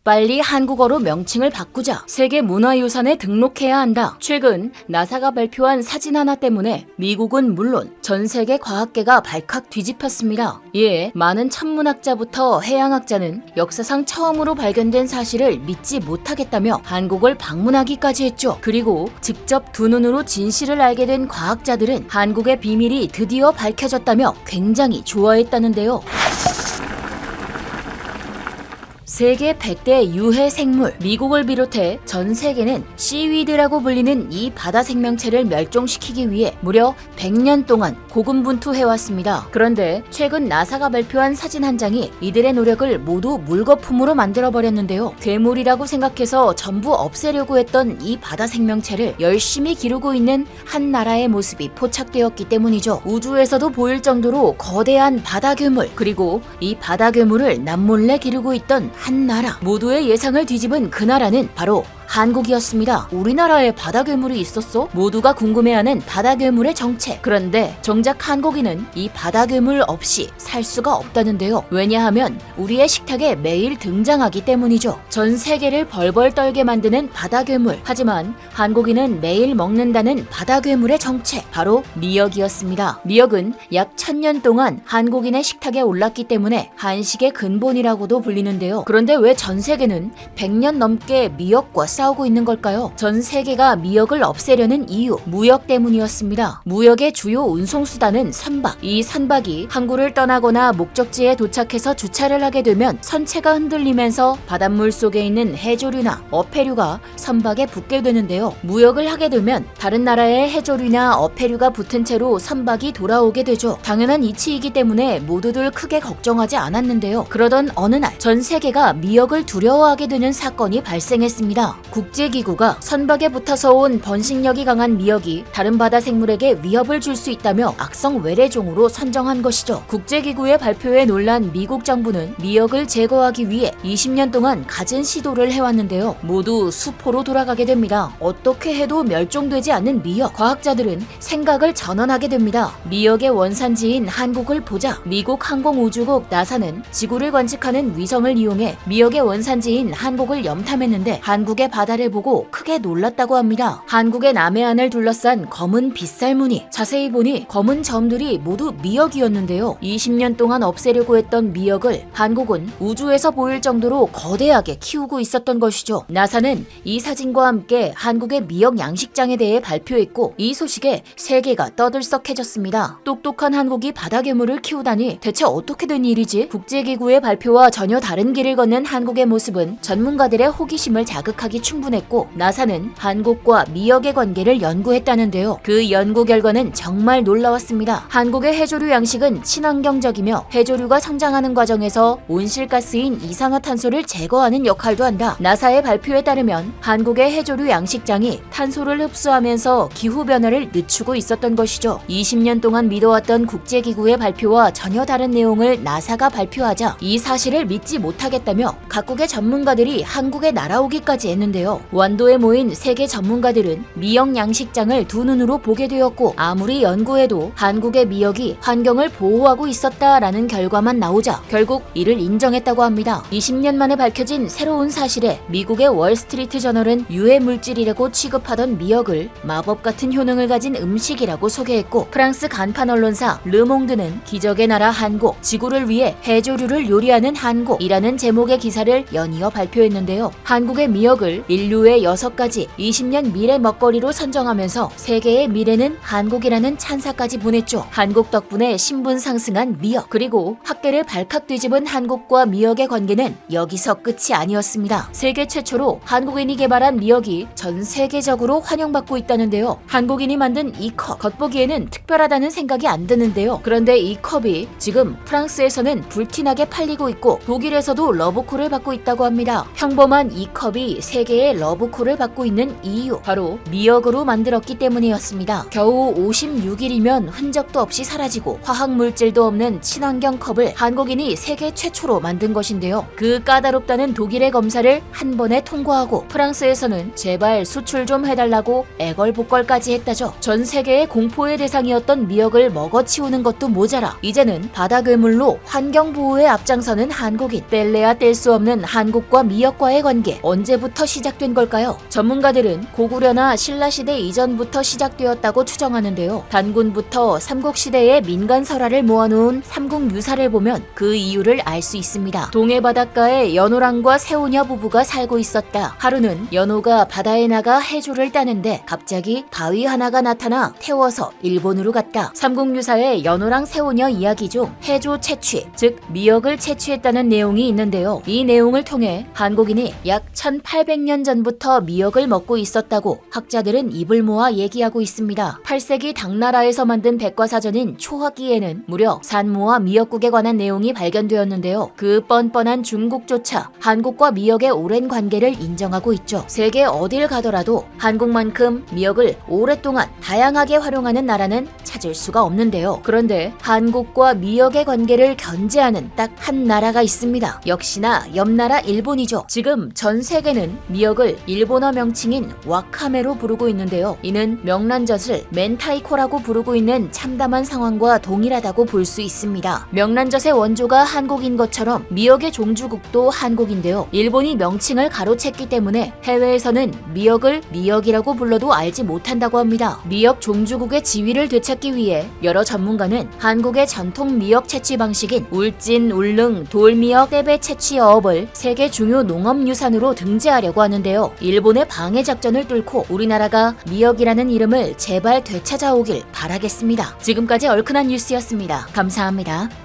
빨리 한국어로 명칭을 바꾸자. 세계문화유산에 등록해야 한다. 최근 나사가 발표한 사진 하나 때문에 미국은 물론 전 세계 과학계가 발칵 뒤집혔습니다. 이에 많은 천문학자부터 해양학자는 역사상 처음으로 발견된 사실을 믿지 못하겠다며 한국을 방문하기까지 했죠. 그리고 직접 두 눈으로 진실을 알게 된 과학자들은 한국의 비밀이 드디어 밝혀졌다며 굉장히 좋아했다는데요. 세계 100대 유해 생물, 미국을 비롯해 전 세계는 씨위드라고 불리는 이 바다 생명체를 멸종시키기 위해 무려 100년 동안 고군분투해왔습니다. 그런데 최근 나사가 발표한 사진 한 장이 이들의 노력을 모두 물거품으로 만들어버렸는데요. 괴물이라고 생각해서 전부 없애려고 했던 이 바다 생명체를 열심히 기르고 있는 한 나라의 모습이 포착되었기 때문이죠. 우주에서도 보일 정도로 거대한 바다 괴물, 그리고 이 바다 괴물을 남몰래 기르고 있던 한 나라, 모두의 예상을 뒤집은 그 나라는 바로 한국이었습니다. 우리나라에 바다 괴물이 있었어? 모두가 궁금해하는 바다 괴물의 정체. 그런데 정작 한국인은 이 바다 괴물 없이 살 수가 없다는데요. 왜냐하면 우리의 식탁에 매일 등장하기 때문이죠. 전 세계를 벌벌 떨게 만드는 바다 괴물. 하지만 한국인은 매일 먹는다는 바다 괴물의 정체, 바로 미역이었습니다. 미역은 약 1000년 동안 한국인의 식탁에 올랐기 때문에 한식의 근본이라고도 불리는데요. 그런데 왜 전 세계는 100년 넘게 미역과 싸우고 있는 걸까요? 전 세계가 미역을 없애려는 이유, 무역 때문이었습니다. 무역의 주요 운송수단은 선박. 이 선박이 항구를 떠나거나 목적지에 도착해서 주차를 하게 되면 선체가 흔들리면서 바닷물 속에 있는 해조류나 어패류가 선박에 붙게 되는데요. 무역을 하게 되면 다른 나라의 해조류나 어패류가 붙은 채로 선박이 돌아오게 되죠. 당연한 이치이기 때문에 모두들 크게 걱정하지 않았는데요. 그러던 어느 날 전 세계가 미역을 두려워하게 되는 사건이 발생했습니다. 국제기구가 선박에 붙어서 온 번식력이 강한 미역이 다른 바다 생물에게 위협을 줄 수 있다며 악성 외래종으로 선정한 것이죠. 국제기구의 발표에 놀란 미국 정부는 미역을 제거하기 위해 20년 동안 갖은 시도를 해왔는데요. 모두 수포로 돌아가게 됩니다. 어떻게 해도 멸종되지 않는 미역. 과학자들은 생각을 전환하게 됩니다. 미역의 원산지인 한국을 보자. 미국 항공우주국 나사는 지구를 관측하는 위성을 이용해 미역의 원산지인 한국을 염탐했는데 한국의 바다를 보고 크게 놀랐다고 합니다. 한국의 남해안을 둘러싼 검은 빗살무늬. 자세히 보니 검은 점들이 모두 미역이었는데요. 20년 동안 없애려고 했던 미역을 한국은 우주에서 보일 정도로 거대하게 키우고 있었던 것이죠. 나사는 이 사진과 함께 한국의 미역 양식장에 대해 발표했고 이 소식에 세계가 떠들썩해졌습니다. 똑똑한 한국이 바다 괴물을 키우다니 대체 어떻게 된 일이지? 국제기구의 발표와 전혀 다른 길을 걷는 한국의 모습은 전문가들의 호기심을 자극하기 충분했고 나사는 한국과 미역의 관계를 연구했다는데요. 그 연구 결과는 정말 놀라웠습니다. 한국의 해조류 양식은 친환경적이며 해조류가 성장하는 과정에서 온실가스인 이산화탄소를 제거하는 역할도 한다. 나사의 발표에 따르면 한국의 해조류 양식장이 탄소를 흡수하면서 기후변화를 늦추고 있었던 것이죠. 20년 동안 믿어왔던 국제기구의 발표와 전혀 다른 내용을 나사가 발표하자 이 사실을 믿지 못하겠다며 각국의 전문가들이 한국에 날아오기까지 했는데요. 완도에 모인 세계 전문가들은 미역 양식장을 두 눈으로 보게 되었고 아무리 연구해도 한국의 미역이 환경을 보호하고 있었다라는 결과만 나오자 결국 이를 인정했다고 합니다. 20년 만에 밝혀진 새로운 사실에 미국의 월스트리트 저널은 유해 물질이라고 취급하던 미역을 마법 같은 효능을 가진 음식이라고 소개했고 프랑스 간판 언론사 르몽드는 기적의 나라 한국, 지구를 위해 해조류를 요리하는 한국이라는 제목의 기사를 연이어 발표했는데요. 한국의 미역을 인류의 6가지 20년 미래 먹거리로 선정하면서 세계의 미래는 한국이라는 찬사까지 보냈죠. 한국 덕분에 신분 상승한 미역. 그리고 학계를 발칵 뒤집은 한국과 미역의 관계는 여기서 끝이 아니었습니다. 세계 최초로 한국인이 개발한 미역이 전 세계적으로 환영받고 있다는데요. 한국인이 만든 이 컵, 겉보기에는 특별하다는 생각이 안 드는데요. 그런데 이 컵이 지금 프랑스에서는 불티나게 팔리고 있고 독일에서도 러브콜을 받고 있다고 합니다. 평범한 이 컵이 세계 세계의 러브콜을 받고 있는 이유, 바로 미역으로 만들었기 때문이었습니다. 겨우 56일이면 흔적도 없이 사라지고 화학물질도 없는 친환경 컵을 한국인이 세계 최초로 만든 것인데요. 그 까다롭다는 독일의 검사를 한 번에 통과하고 프랑스에서는 제발 수출 좀 해달라고 애걸복걸까지 했다죠. 전 세계의 공포의 대상이었던 미역을 먹어치우는 것도 모자라 이제는 바다 괴물로 환경 보호에 앞장서는 한국인. 뗄래야 뗄 수 없는 한국과 미역과의 관계, 언제부터 시작된 걸까요? 전문가들은 고구려나 신라시대 이전부터 시작되었다고 추정하는데요. 단군부터 삼국시대의 민간 설화를 모아놓은 삼국유사를 보면 그 이유를 알 수 있습니다. 동해 바닷가에 연호랑과 새우녀 부부가 살고 있었다. 하루는 연호가 바다에 나가 해조를 따는데 갑자기 바위 하나가 나타나 태워서 일본으로 갔다. 삼국유사의 연호랑 새우녀 이야기 중 해조 채취, 즉 미역을 채취했다는 내용이 있는데요. 이 내용을 통해 한국인이 약 1800년 전부터 미역을 먹고 있었다고 학자들은 입을 모아 얘기하고 있습니다. 8세기 당나라에서 만든 백과사전인 초학기에는 무려 산모와 미역국에 관한 내용이 발견되었는데요. 그 뻔뻔한 중국조차 한국과 미역의 오랜 관계를 인정하고 있죠. 세계 어딜 가더라도 한국만큼 미역을 오랫동안 다양하게 활용하는 나라는 찾을 수가 없는데요. 그런데 한국과 미역의 관계를 견제하는 딱 한 나라가 있습니다. 역시나 옆나라 일본이죠. 지금 전 세계는 미역을 일본어 명칭인 와카메로 부르고 있는데요. 이는 명란젓을 멘타이코라고 부르고 있는 참담한 상황과 동일하다고 볼 수 있습니다. 명란젓의 원조가 한국인 것처럼 미역의 종주국도 한국인데요. 일본이 명칭을 가로챘기 때문에 해외에서는 미역을 미역이라고 불러도 알지 못한다고 합니다. 미역 종주국의 지위를 되찾기 위해 여러 전문가는 한국의 전통 미역 채취 방식인 울진, 울릉, 돌미역, 떼배 채취 어업을 세계 중요 농업유산으로 등재하려고 하는데요. 일본의 방해 작전을 뚫고 우리나라가 미역이라는 이름을 제발 되찾아오길 바라겠습니다. 지금까지 얼큰한 뉴스였습니다. 감사합니다.